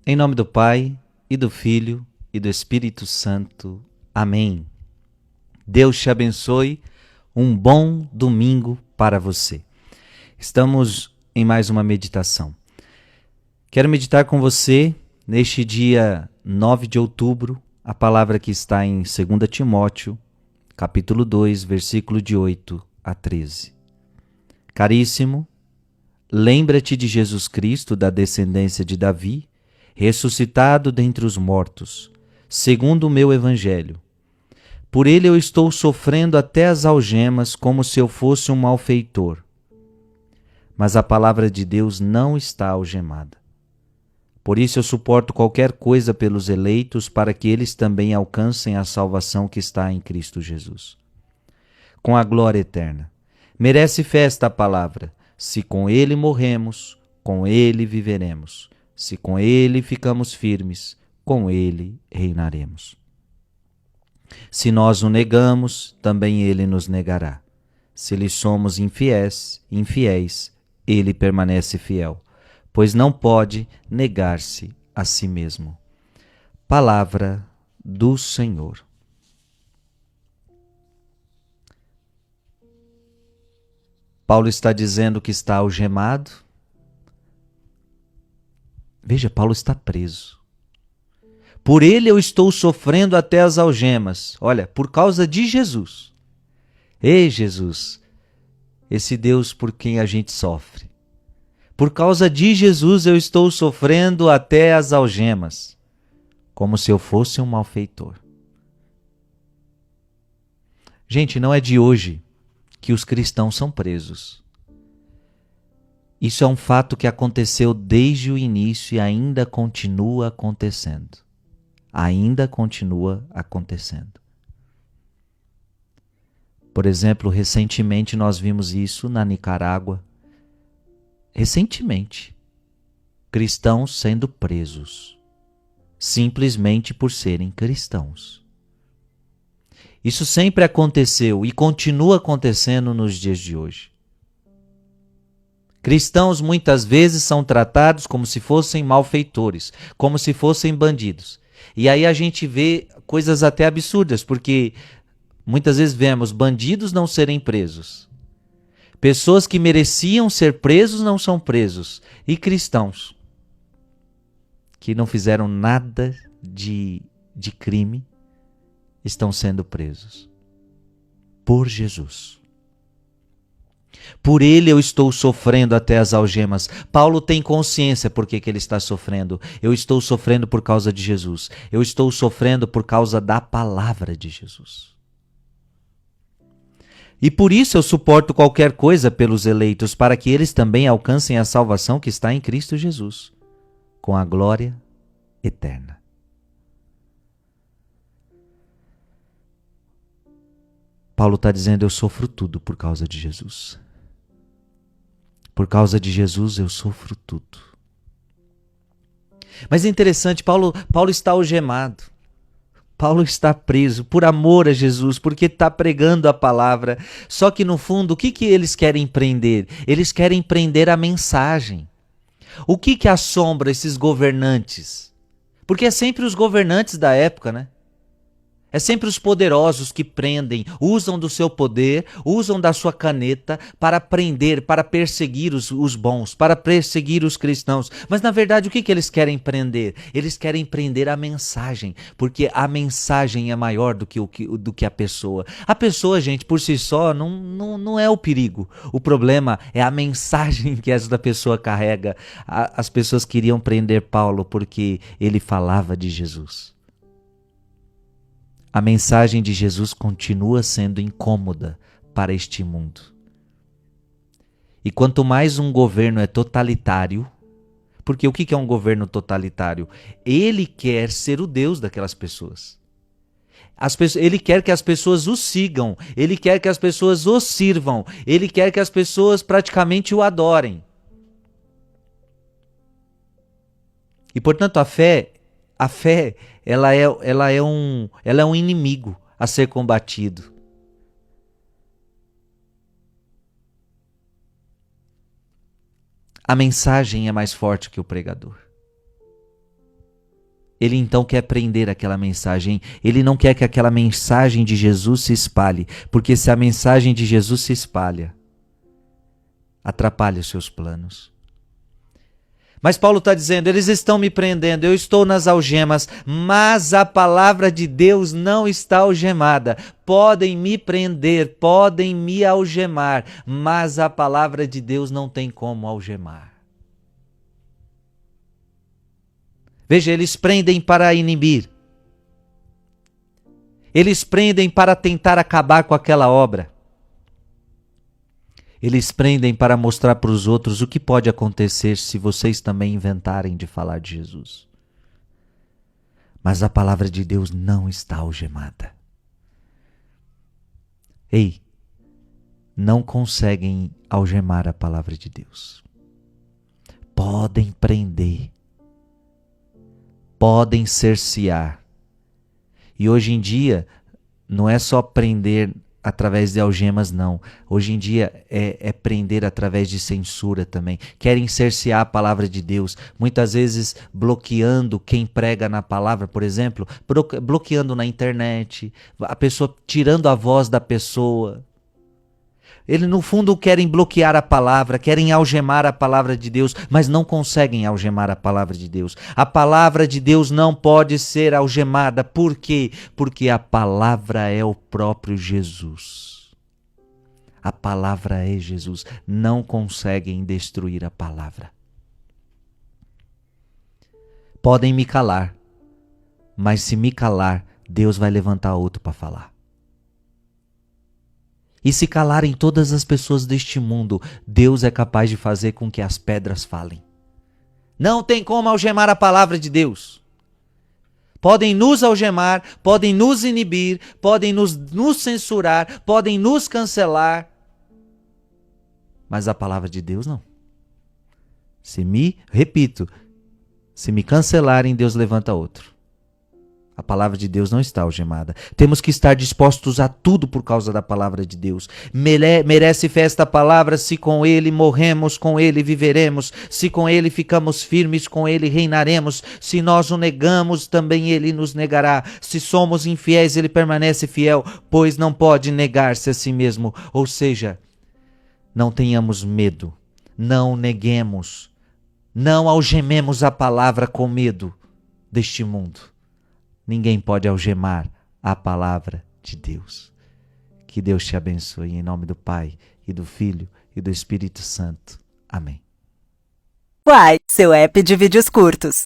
Em nome do Pai, e do Filho, e do Espírito Santo. Amém. Deus te abençoe. Um bom domingo para você. Estamos em mais uma meditação. Quero meditar com você neste dia 9 de outubro, a palavra que está em 2 Timóteo, capítulo 2, versículo de 8 a 13. Caríssimo, lembra-te de Jesus Cristo, da descendência de Davi, ressuscitado dentre os mortos, segundo o meu evangelho. Por ele eu estou sofrendo até as algemas, como se eu fosse um malfeitor. Mas a palavra de Deus não está algemada. Por isso eu suporto qualquer coisa pelos eleitos, para que eles também alcancem a salvação que está em Cristo Jesus, com a glória eterna. Merece festa a palavra: se com ele morremos, com ele viveremos. Se com ele ficamos firmes, com ele reinaremos. Se nós o negamos, também ele nos negará. Se lhe somos infiéis, ele permanece fiel, pois não pode negar-se a si mesmo. Palavra do Senhor. Paulo está dizendo que está algemado. Veja, Paulo está preso. Por ele eu estou sofrendo até as algemas. Olha, por causa de Jesus. Ei, Jesus, esse Deus por quem a gente sofre. Por causa de Jesus eu estou sofrendo até as algemas, como se eu fosse um malfeitor. Gente, não é de hoje que os cristãos são presos. Isso é um fato que aconteceu desde o início e ainda continua acontecendo. Ainda continua acontecendo. Por exemplo, recentemente nós vimos isso na Nicarágua. Recentemente, cristãos sendo presos, simplesmente por serem cristãos. Isso sempre aconteceu e continua acontecendo nos dias de hoje. Cristãos muitas vezes são tratados como se fossem malfeitores, como se fossem bandidos. E aí a gente vê coisas até absurdas, porque muitas vezes vemos bandidos não serem presos. Pessoas que mereciam ser presos não são presos. E cristãos que não fizeram nada de crime estão sendo presos. Por Jesus. Por ele eu estou sofrendo até as algemas. Paulo tem consciência por que ele está sofrendo. Eu estou sofrendo por causa de Jesus. Eu estou sofrendo por causa da palavra de Jesus. E por isso eu suporto qualquer coisa pelos eleitos, para que eles também alcancem a salvação que está em Cristo Jesus, com a glória eterna. Paulo está dizendo: eu sofro tudo por causa de Jesus. Por causa de Jesus eu sofro tudo. Mas é interessante, Paulo está algemado. Paulo está preso por amor a Jesus, porque está pregando a palavra. Só que no fundo, o que eles querem prender? Eles querem prender a mensagem. O que assombra esses governantes? Porque é sempre os governantes da época, né? É sempre os poderosos que prendem, usam do seu poder, usam da sua caneta para prender, para perseguir os bons, para perseguir os cristãos. Mas na verdade o que eles querem prender? Eles querem prender a mensagem, porque a mensagem é maior do que a pessoa. A pessoa, gente, por si só não é o perigo. O problema é a mensagem que essa pessoa carrega. As pessoas queriam prender Paulo porque ele falava de Jesus. A mensagem de Jesus continua sendo incômoda para este mundo. E quanto mais um governo é totalitário, porque o que é um governo totalitário? Ele quer ser o Deus daquelas pessoas. Ele quer que as pessoas o sigam, ele quer que as pessoas o sirvam, ele quer que as pessoas praticamente o adorem. E portanto a fé, ela é um inimigo a ser combatido. A mensagem é mais forte que o pregador. ele então quer prender aquela mensagem. Ele não quer que aquela mensagem de Jesus se espalhe, porque se a mensagem de Jesus se espalha, atrapalha os seus planos. Mas Paulo está dizendo, eles estão me prendendo, eu estou nas algemas, mas a palavra de Deus não está algemada. Podem me prender, podem me algemar, mas a palavra de Deus não tem como algemar. Veja, eles prendem para inibir. Eles prendem para tentar acabar com aquela obra. Eles prendem para mostrar para os outros o que pode acontecer se vocês também inventarem de falar de Jesus. Mas a palavra de Deus não está algemada. Ei, não conseguem algemar a palavra de Deus. Podem prender. Podem cercear. E hoje em dia, não é só prender através de algemas, não. Hoje em dia é prender através de censura também. Querem cercear a palavra de Deus, muitas vezes bloqueando quem prega na palavra, por exemplo, bloqueando na internet, a pessoa tirando a voz da pessoa. Eles, no fundo, querem bloquear a palavra, querem algemar a palavra de Deus, mas não conseguem algemar a palavra de Deus. A palavra de Deus não pode ser algemada. Por quê? Porque a palavra é o próprio Jesus. A palavra é Jesus. Não conseguem destruir a palavra. Podem me calar, mas se me calar, Deus vai levantar outro para falar. E se calarem todas as pessoas deste mundo, Deus é capaz de fazer com que as pedras falem. Não tem como algemar a palavra de Deus. Podem nos algemar, podem nos inibir, podem nos censurar, podem nos cancelar. Mas a palavra de Deus não. Repito, se me cancelarem, Deus levanta outro. A palavra de Deus não está algemada. Temos que estar dispostos a tudo por causa da palavra de Deus. Merece fé esta palavra, se com ele morremos, com ele viveremos. Se com ele ficamos firmes, com ele reinaremos. Se nós o negamos, também ele nos negará. Se somos infiéis, ele permanece fiel, pois não pode negar-se a si mesmo. Ou seja, não tenhamos medo, não neguemos, não algememos a palavra com medo deste mundo. Ninguém pode algemar a palavra de Deus. Que Deus te abençoe em nome do Pai, e do Filho, e do Espírito Santo. Amém. Uai, seu app de vídeos curtos.